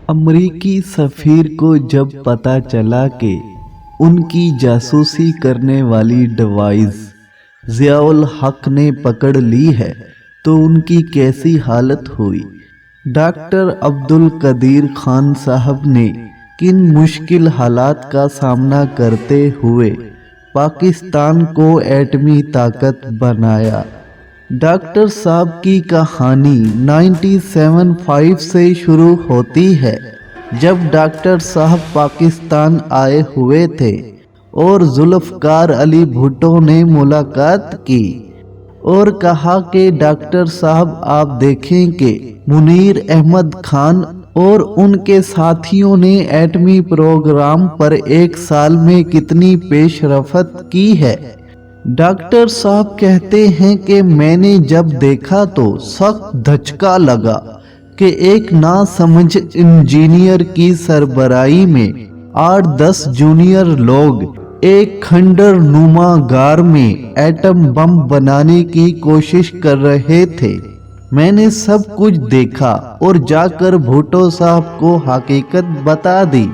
امریکی سفیر کو جب پتہ چلا کہ ان کی جاسوسی کرنے والی ڈیوائس ضیاء الحق نے پکڑ لی ہے تو ان کی کیسی حالت ہوئی۔ ڈاکٹر عبدالقدیر خان صاحب نے کن مشکل حالات کا سامنا کرتے ہوئے پاکستان کو ایٹمی طاقت بنایا۔ ڈاکٹر صاحب کی کہانی 1975 سے شروع ہوتی ہے، جب ڈاکٹر صاحب پاکستان آئے ہوئے تھے اور ذوالفقار علی بھٹو نے ملاقات کی اور کہا کہ ڈاکٹر صاحب آپ دیکھیں کہ منیر احمد خان اور ان کے ساتھیوں نے ایٹمی پروگرام پر 1 سال میں کتنی پیش رفت کی ہے۔ ڈاکٹر صاحب کہتے ہیں کہ میں نے جب دیکھا تو سخت دھچکا لگا کہ ایک ناسمجھ انجینئر کی سربراہی میں 8-10 جونیئر لوگ ایک کھنڈر نما غار میں ایٹم بم بنانے کی کوشش کر رہے تھے۔ میں نے سب کچھ دیکھا اور جا کر بھٹو صاحب کو حقیقت بتا دی۔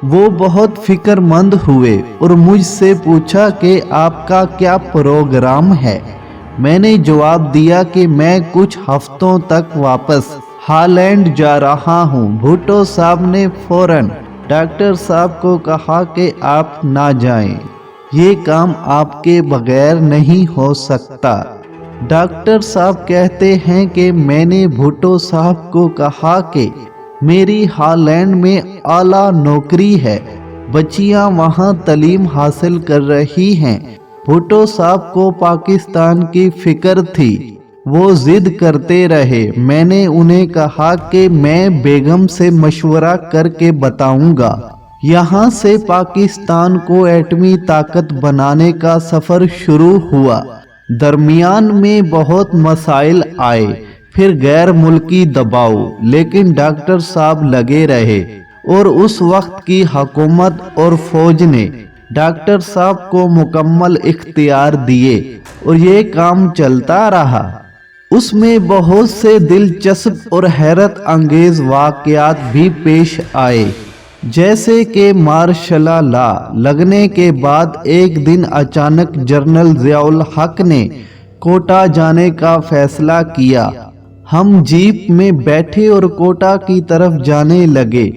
وہ بہت فکر مند ہوئے اور مجھ سے پوچھا کہ آپ کا کیا پروگرام ہے۔ میں نے جواب دیا کہ میں کچھ ہفتوں تک واپس ہالینڈ جا رہا ہوں۔ بھٹو صاحب نے فوراً ڈاکٹر صاحب کو کہا کہ آپ نہ جائیں، یہ کام آپ کے بغیر نہیں ہو سکتا۔ ڈاکٹر صاحب کہتے ہیں کہ میں نے بھٹو صاحب کو کہا کہ میری ہالینڈ میں اعلیٰ نوکری ہے، بچیاں وہاں تعلیم حاصل کر رہی ہیں۔ بھٹو صاحب کو پاکستان کی فکر تھی، وہ ضد کرتے رہے۔ میں نے انہیں کہا کہ میں بیگم سے مشورہ کر کے بتاؤں گا۔ یہاں سے پاکستان کو ایٹمی طاقت بنانے کا سفر شروع ہوا۔ درمیان میں بہت مسائل آئے، پھر غیر ملکی دباؤ، لیکن ڈاکٹر صاحب لگے رہے اور اس وقت کی حکومت اور فوج نے ڈاکٹر صاحب کو مکمل اختیار دیے اور یہ کام چلتا رہا۔ اس میں بہت سے دلچسپ اور حیرت انگیز واقعات بھی پیش آئے، جیسے کہ مارشل لا لگنے کے بعد ایک دن اچانک جنرل ضیاء الحق نے کوٹا جانے کا فیصلہ کیا۔ ہم جیپ میں بیٹھے اور کوٹا کی طرف جانے لگے۔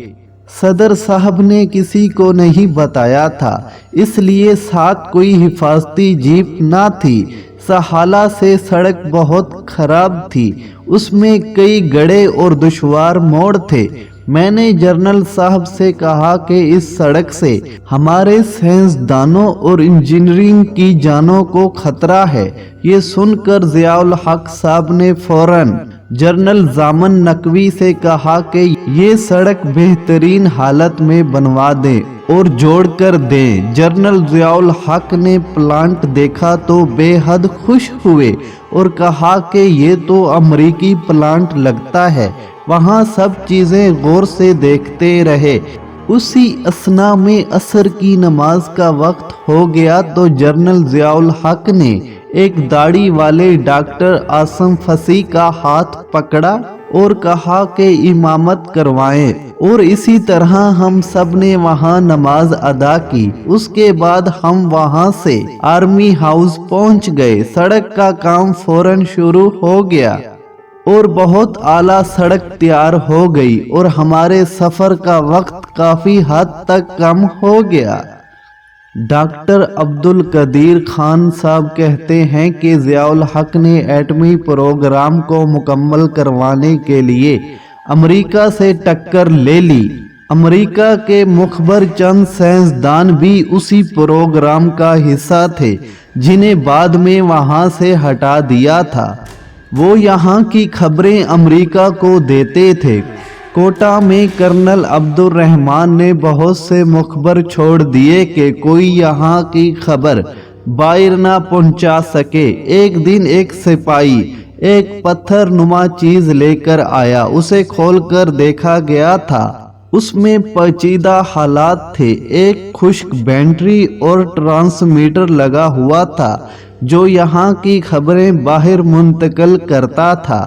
صدر صاحب نے کسی کو نہیں بتایا تھا، اس لیے ساتھ کوئی حفاظتی جیپ نہ تھی۔ سہالہ سے سڑک بہت خراب تھی، اس میں کئی گڑھے اور دشوار موڑ تھے۔ میں نے جنرل صاحب سے کہا کہ اس سڑک سے ہمارے سائنسدانوں اور انجینئرنگ کی جانوں کو خطرہ ہے۔ یہ سن کر ضیاء الحق صاحب نے فوراً جنرل ضامن نقوی سے کہا کہ یہ سڑک بہترین حالت میں بنوا دیں اور جوڑ کر دیں۔ جنرل ضیاء الحق نے پلانٹ دیکھا تو بے حد خوش ہوئے اور کہا کہ یہ تو امریکی پلانٹ لگتا ہے۔ وہاں سب چیزیں غور سے دیکھتے رہے۔ اسی اثنا میں عصر کی نماز کا وقت ہو گیا تو جنرل ضیاء الحق نے ایک داڑھی والے ڈاکٹر عاصم فصیح کا ہاتھ پکڑا اور کہا کہ امامت کروائیں، اور اسی طرح ہم سب نے وہاں نماز ادا کی۔ اس کے بعد ہم وہاں سے آرمی ہاؤس پہنچ گئے۔ سڑک کا کام فوراً شروع ہو گیا اور بہت اعلیٰ سڑک تیار ہو گئی اور ہمارے سفر کا وقت کافی حد تک کم ہو گیا۔ ڈاکٹر عبدالقدیر خان صاحب کہتے ہیں کہ ضیاء الحق نے ایٹمی پروگرام کو مکمل کروانے کے لیے امریکہ سے ٹکر لے لی۔ امریکہ کے مخبر چند سائنسدان بھی اسی پروگرام کا حصہ تھے، جنہیں بعد میں وہاں سے ہٹا دیا تھا۔ وہ یہاں کی خبریں امریکہ کو دیتے تھے۔ کوٹا میں کرنل عبد الرحمان نے بہت سے مخبر چھوڑ دیے کہ کوئی یہاں کی خبر باہر نہ پہنچا سکے۔ ایک دن ایک سپاہی ایک پتھر نما چیز لے کر آیا، اسے کھول کر دیکھا گیا تھا۔ اس میں پیچیدہ حالات تھے، ایک خشک بیٹری اور ٹرانسمیٹر لگا ہوا تھا جو یہاں کی خبریں باہر منتقل کرتا تھا۔